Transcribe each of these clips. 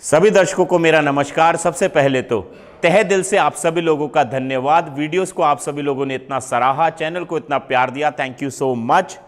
सभी दर्शकों को मेरा नमस्कार। सबसे पहले तो तहे दिल से आप सभी लोगों का धन्यवाद। वीडियोस को आप सभी लोगों ने इतना सराहा, चैनल को इतना प्यार दिया, थैंक यू सो मच।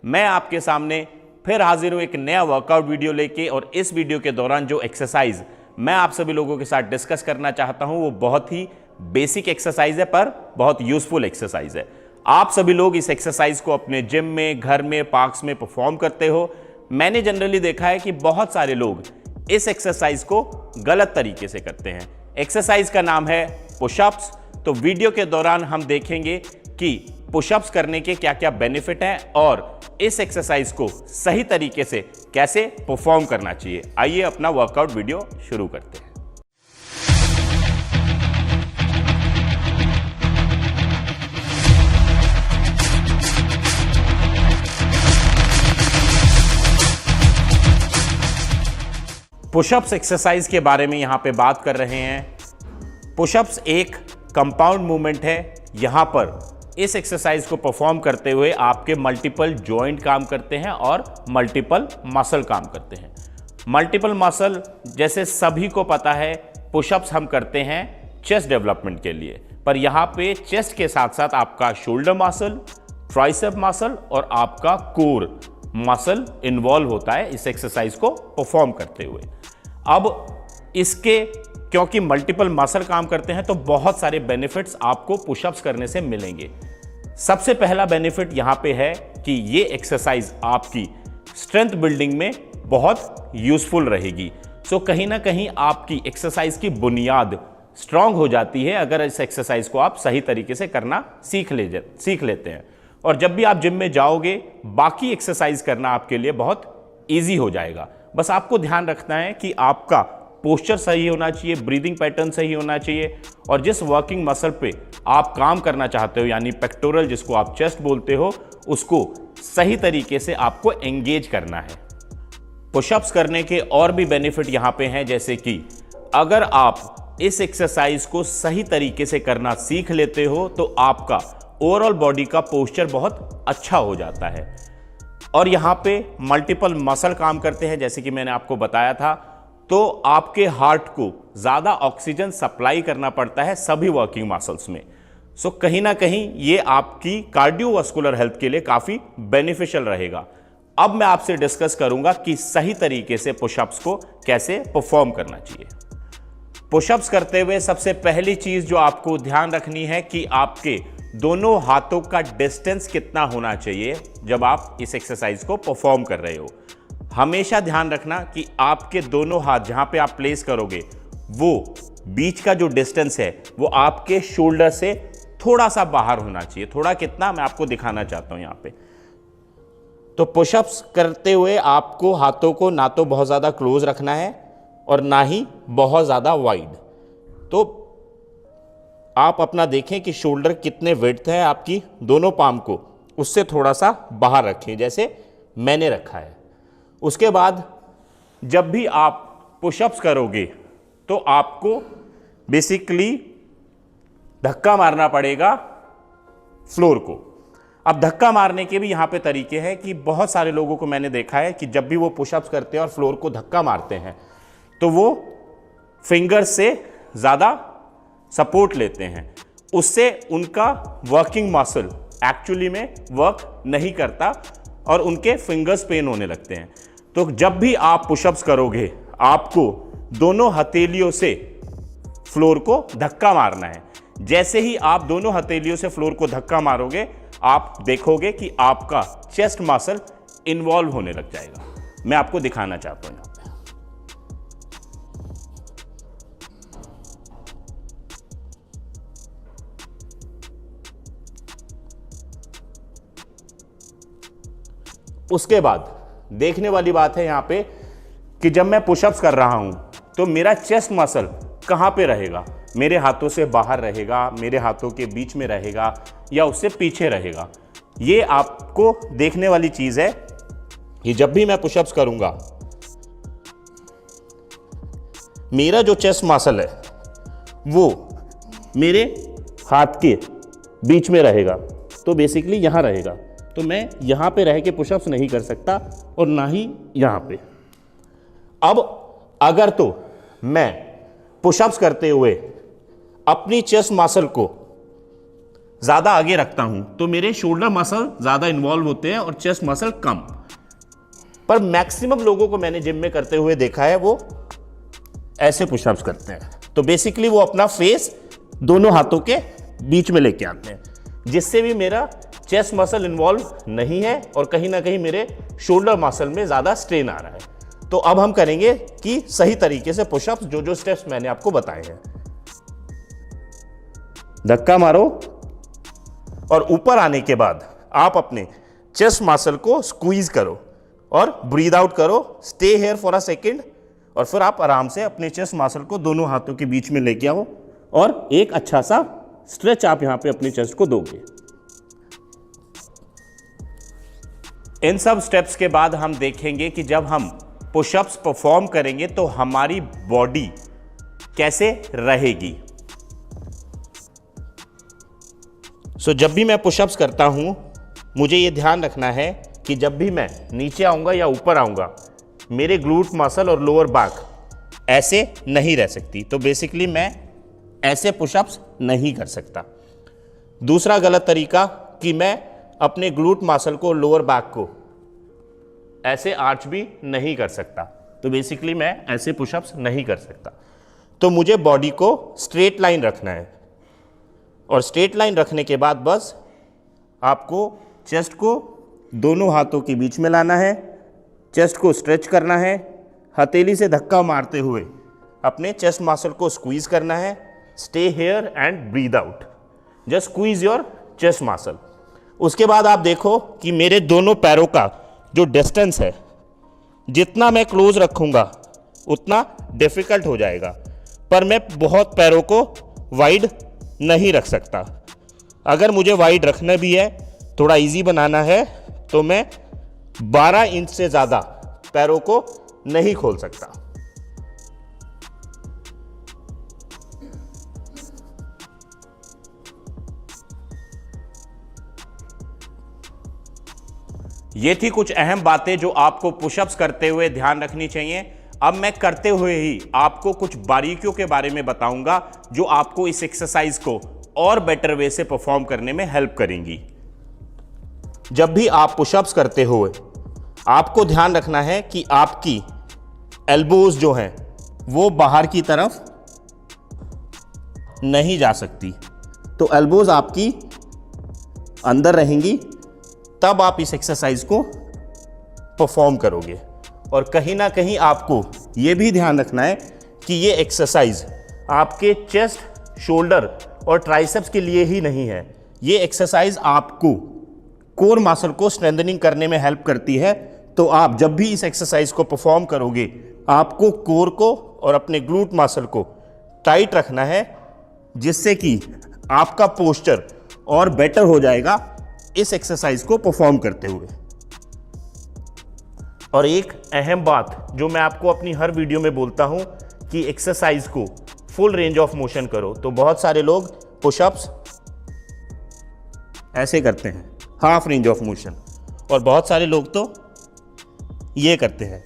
मैं आपके सामने फिर हाजिर हूं एक नया वर्कआउट वीडियो लेके, और इस वीडियो के दौरान जो एक्सरसाइज मैं आप सभी लोगों के साथ डिस्कस करना चाहता हूं वो बहुत ही बेसिक एक्सरसाइज है, पर बहुत यूजफुल एक्सरसाइज है। आप सभी लोग इस एक्सरसाइज को अपने जिम में, घर में, पार्क्स में परफॉर्म करते हो। मैंने जनरली देखा है कि बहुत सारे लोग इस एक्सरसाइज को गलत तरीके से करते हैं। एक्सरसाइज का नाम है पुशअप्स। तो वीडियो के दौरान हम देखेंगे कि पुशअप्स करने के क्या क्या बेनिफिट हैं और इस एक्सरसाइज को सही तरीके से कैसे परफॉर्म करना चाहिए। आइए अपना वर्कआउट वीडियो शुरू करते हैं। पुशअप्स एक्सरसाइज के बारे में यहां पे बात कर रहे हैं। पुशअप्स एक कंपाउंड मूवमेंट है। यहां पर इस एक्सरसाइज को परफॉर्म करते हुए आपके मल्टीपल जॉइंट काम करते हैं और मल्टीपल मसल काम करते हैं। मल्टीपल मसल जैसे सभी को पता है, पुशअप्स हम करते हैं चेस्ट डेवलपमेंट के लिए, पर यहां पे चेस्ट के साथ साथ आपका शोल्डर मसल, ट्राइसेप मसल और आपका कोर मसल इन्वॉल्व होता है इस एक्सरसाइज को परफॉर्म करते हुए। अब इसके क्योंकि मल्टीपल मसल काम करते हैं तो बहुत सारे बेनिफिट्स आपको पुशअप्स करने से मिलेंगे। सबसे पहला बेनिफिट यहां पे है कि ये एक्सरसाइज आपकी स्ट्रेंथ बिल्डिंग में बहुत यूजफुल रहेगी। सो कहीं ना कहीं आपकी एक्सरसाइज की बुनियाद स्ट्रांग हो जाती है अगर इस एक्सरसाइज को आप सही तरीके से करना सीख लेते हैं। और जब भी आप जिम में जाओगे, बाकी एक्सरसाइज करना आपके लिए बहुत ईजी हो जाएगा। बस आपको ध्यान रखना है कि आपका पोस्चर सही होना चाहिए, ब्रीदिंग पैटर्न सही होना चाहिए, और जिस वर्किंग मसल पे आप काम करना चाहते हो यानी पेक्टोरल जिसको आप चेस्ट बोलते हो, उसको सही तरीके से आपको एंगेज करना है। पुशअप्स करने के और भी बेनिफिट यहां पे हैं, जैसे कि अगर आप इस एक्सरसाइज को सही तरीके से करना सीख लेते हो तो आपका ओवरऑल बॉडी का पोस्चर बहुत अच्छा हो जाता है। और यहां पे मल्टीपल मसल काम करते हैं, जैसे कि मैंने आपको बताया था। तो आपके हार्ट को ज्यादा ऑक्सीजन सप्लाई करना पड़ता है सभी वर्किंग मसल्स में। सो कहीं ना कहीं ये आपकी कार्डियोवास्कुलर हेल्थ के लिए काफी बेनिफिशियल रहेगा। अब मैं आपसे डिस्कस करूंगा कि सही तरीके से पुशअप्स को कैसे परफॉर्म करना चाहिए। पुशअप्स करते हुए सबसे पहली चीज जो आपको ध्यान रखनी है कि आपके दोनों हाथों का डिस्टेंस कितना होना चाहिए जब आप इस एक्सरसाइज को परफॉर्म कर रहे हो। हमेशा ध्यान रखना कि आपके दोनों हाथ जहां पे आप प्लेस करोगे वो बीच का जो डिस्टेंस है वो आपके शोल्डर से थोड़ा सा बाहर होना चाहिए। थोड़ा कितना, मैं आपको दिखाना चाहता हूं यहां पे। तो पुशअप्स करते हुए आपको हाथों को ना तो बहुत ज्यादा क्लोज रखना है और ना ही बहुत ज्यादा वाइड। तो आप अपना देखें कि शोल्डर कितने विड्थ है आपकी, दोनों पाम को उससे थोड़ा सा बाहर रखें जैसे मैंने रखा है। उसके बाद जब भी आप पुशअप्स करोगे तो आपको बेसिकली धक्का मारना पड़ेगा फ्लोर को। अब धक्का मारने के भी यहां पे तरीके हैं कि बहुत सारे लोगों को मैंने देखा है कि जब भी वो पुशअप्स करते हैं और फ्लोर को धक्का मारते हैं तो वो फिंगर से ज़्यादा सपोर्ट लेते हैं, उससे उनका वर्किंग मसल एक्चुअली में वर्क नहीं करता और उनके फिंगर्स पेन होने लगते हैं। तो जब भी आप पुशअप्स करोगे आपको दोनों हथेलियों से फ्लोर को धक्का मारना है। जैसे ही आप दोनों हथेलियों से फ्लोर को धक्का मारोगे आप देखोगे कि आपका चेस्ट मसल इन्वॉल्व होने लग जाएगा। मैं आपको दिखाना चाहता हूं यहां पे। उसके बाद देखने वाली बात है यहां पे कि जब मैं पुशअप्स कर रहा हूं तो मेरा चेस्ट मसल कहां पे रहेगा। मेरे हाथों से बाहर रहेगा, मेरे हाथों के बीच में रहेगा, या उससे पीछे रहेगा। ये आपको देखने वाली चीज है कि जब भी मैं पुशअप्स करूंगा मेरा जो चेस्ट मसल है वो मेरे हाथ के बीच में रहेगा, तो बेसिकली यहां रहेगा। तो मैं यहां पे रह के पुशअप्स नहीं कर सकता और ना ही यहां पे। अब अगर तो मैं पुशअप्स करते हुए अपनी चेस्ट मसल को ज़्यादा आगे रखता हूं तो मेरे शोल्डर मसल ज़्यादा इन्वॉल्व होते हैं और चेस्ट मसल कम। पर मैक्सिमम लोगों को मैंने जिम में करते हुए देखा है वो ऐसे पुशअप्स करते हैं। तो बेसिकली वो अपना फेस दोनों हाथों के बीच में लेके आते हैं, जिससे भी मेरा चेस्ट मसल इन्वॉल्व नहीं है और कहीं ना कहीं मेरे शोल्डर मसल में ज़्यादा स्ट्रेन आ रहा है। तो अब हम करेंगे कि सही तरीके से पुशअप्स, जो स्टेप्स मैंने आपको बताए हैं। धक्का मारो और ऊपर आने के बाद आप अपने चेस्ट मसल को स्क्वीज करो और ब्रीद आउट करो। Stay here for a second और फिर आप आराम से अपने चेस्ट मसल को दोनों हाथों के बीच में लेके आओ और एक अच्छा सा स्ट्रेच आप यहां पे अपनी चेस्ट को दोगे। इन सब स्टेप्स के बाद हम देखेंगे कि जब हम पुशअप्स परफॉर्म करेंगे तो हमारी बॉडी कैसे रहेगी। जब भी मैं पुशअप्स करता हूं मुझे ये ध्यान रखना है कि जब भी मैं नीचे आऊंगा या ऊपर आऊंगा मेरे ग्लूट मसल और लोअर बैक ऐसे नहीं रह सकती। तो बेसिकली मैं ऐसे पुशअप्स नहीं कर सकता। दूसरा गलत तरीका कि मैं अपने ग्लूट मसल को, लोअर बैक को ऐसे आर्च भी नहीं कर सकता। तो बेसिकली मैं ऐसे पुशअप्स नहीं कर सकता। तो मुझे बॉडी को स्ट्रेट लाइन रखना है और स्ट्रेट लाइन रखने के बाद बस आपको चेस्ट को दोनों हाथों के बीच में लाना है, चेस्ट को स्ट्रेच करना है, हथेली से धक्का मारते हुए अपने चेस्ट मसल को स्क्वीज करना है। Stay here and breathe out, just squeeze your chest muscle. उसके बाद आप देखो कि मेरे दोनों पैरों का जो डिस्टेंस है, जितना मैं क्लोज रखूंगा उतना डिफिकल्ट हो जाएगा, पर मैं बहुत पैरों को वाइड नहीं रख सकता। अगर मुझे वाइड रखना भी है, थोड़ा इजी बनाना है, तो मैं 12 इंच से ज़्यादा पैरों को नहीं खोल सकता। ये थी कुछ अहम बातें जो आपको पुशअप्स करते हुए ध्यान रखनी चाहिए। अब मैं करते हुए ही आपको कुछ बारीकियों के बारे में बताऊंगा जो आपको इस एक्सरसाइज को और बेटर वे से परफॉर्म करने में हेल्प करेंगी। जब भी आप पुशअप्स करते हुए आपको ध्यान रखना है कि आपकी एल्बोज जो हैं वो बाहर की तरफ नहीं जा सकती। तो एल्बोज आपकी अंदर रहेंगी, तब आप इस एक्सरसाइज को परफॉर्म करोगे। और कहीं ना कहीं आपको यह भी ध्यान रखना है कि ये एक्सरसाइज आपके चेस्ट, शोल्डर और ट्राइसेप्स के लिए ही नहीं है। ये एक्सरसाइज आपको कोर मसल को स्ट्रेंथनिंग करने में हेल्प करती है। तो आप जब भी इस एक्सरसाइज को परफॉर्म करोगे आपको कोर को और अपने ग्लूट मसल को टाइट रखना है, जिससे कि आपका पोस्चर और बेटर हो जाएगा इस एक्सरसाइज को परफॉर्म करते हुए। और एक अहम बात जो मैं आपको अपनी हर वीडियो में बोलता हूं कि एक्सरसाइज को फुल रेंज ऑफ मोशन करो। तो बहुत सारे लोग पुशअप्स ऐसे करते हैं, हाफ रेंज ऑफ मोशन, और बहुत सारे लोग तो ये करते हैं।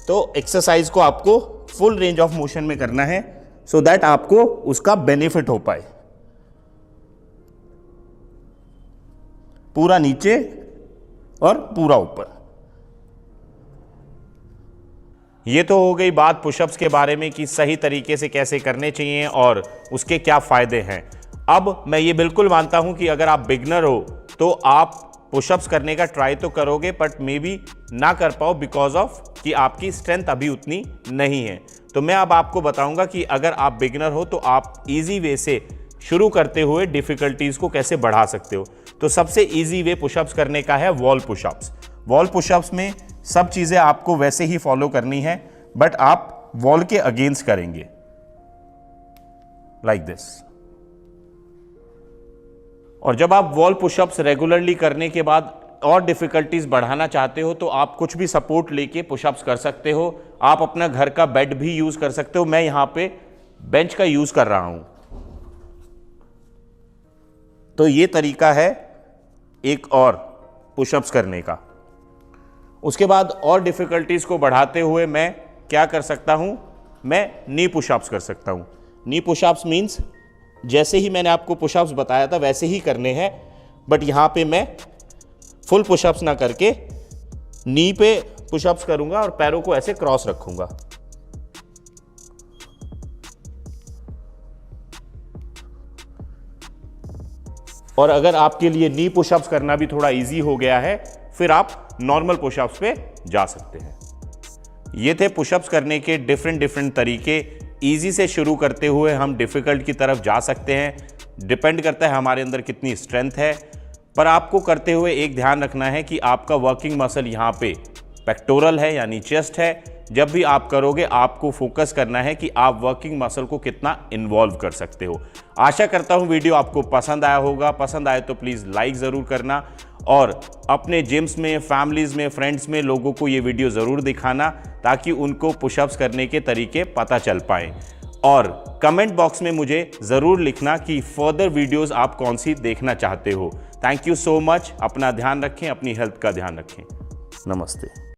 तो एक्सरसाइज को आपको फुल रेंज ऑफ मोशन में करना है सो दैट आपको उसका बेनिफिट हो पाए। पूरा नीचे और पूरा ऊपर। ये तो हो गई बात पुशअप्स के बारे में कि सही तरीके से कैसे करने चाहिए और उसके क्या फ़ायदे हैं। अब मैं ये बिल्कुल मानता हूं कि अगर आप बिगनर हो तो आप पुशअप्स करने का ट्राई तो करोगे, बट मे बी ना कर पाओ बिकॉज ऑफ कि आपकी स्ट्रेंथ अभी उतनी नहीं है। तो मैं अब आपको बताऊंगा कि अगर आप बिगनर हो तो आप इजी वे से शुरू करते हुए डिफ़िकल्टीज़ को कैसे बढ़ा सकते हो। तो सबसे इजी वे पुशअप्स करने का है वॉल पुशअप्स। वॉल पुशअप्स में सब चीज़ें आपको वैसे ही फॉलो करनी है, बट आप वॉल के अगेंस्ट करेंगे लाइक दिस। और जब आप वॉल पुशअप्स रेगुलरली करने के बाद और डिफ़िकल्टीज बढ़ाना चाहते हो तो आप कुछ भी सपोर्ट लेके पुशअप्स कर सकते हो। आप अपना घर का बेड भी यूज़ कर सकते हो। मैं यहां पे बेंच का यूज़ कर रहा हूं। तो ये तरीका है एक और पुशअप्स करने का। उसके बाद और डिफ़िकल्टीज को बढ़ाते हुए मैं क्या कर सकता हूं, मैं नी पुशअप्स कर सकता हूँ। नी पुशअप्स मीन्स जैसे ही मैंने आपको पुशअप्स बताया था वैसे ही करने हैं, बट यहाँ पे मैं फुल पुशअप्स ना करके नी पे पुशअप्स करूंगा और पैरों को ऐसे क्रॉस रखूंगा। और अगर आपके लिए नी पुशअप्स करना भी थोड़ा इजी हो गया है, फिर आप नॉर्मल पुशअप्स पे जा सकते हैं। ये थे पुशअप्स करने के डिफरेंट तरीके। इजी से शुरू करते हुए हम डिफिकल्ट की तरफ जा सकते हैं, डिपेंड करता है हमारे अंदर कितनी स्ट्रेंथ है। पर आपको करते हुए एक ध्यान रखना है कि आपका वर्किंग मसल यहाँ पे पेक्टोरल है यानी चेस्ट है। जब भी आप करोगे आपको फोकस करना है कि आप वर्किंग मसल को कितना इन्वॉल्व कर सकते हो। आशा करता हूँ वीडियो आपको पसंद आया होगा। पसंद आए तो प्लीज़ लाइक ज़रूर करना और अपने जिम्स में, फैमिलीज़ में, फ्रेंड्स में लोगों को ये वीडियो ज़रूर दिखाना ताकि उनको पुशअप्स करने के तरीके पता चल पाएँ। और कमेंट बॉक्स में मुझे ज़रूर लिखना कि फर्दर वीडियोज़ आप कौन सी देखना चाहते हो। Thank you so much. अपना ध्यान रखें, अपनी हेल्थ का ध्यान रखें। नमस्ते।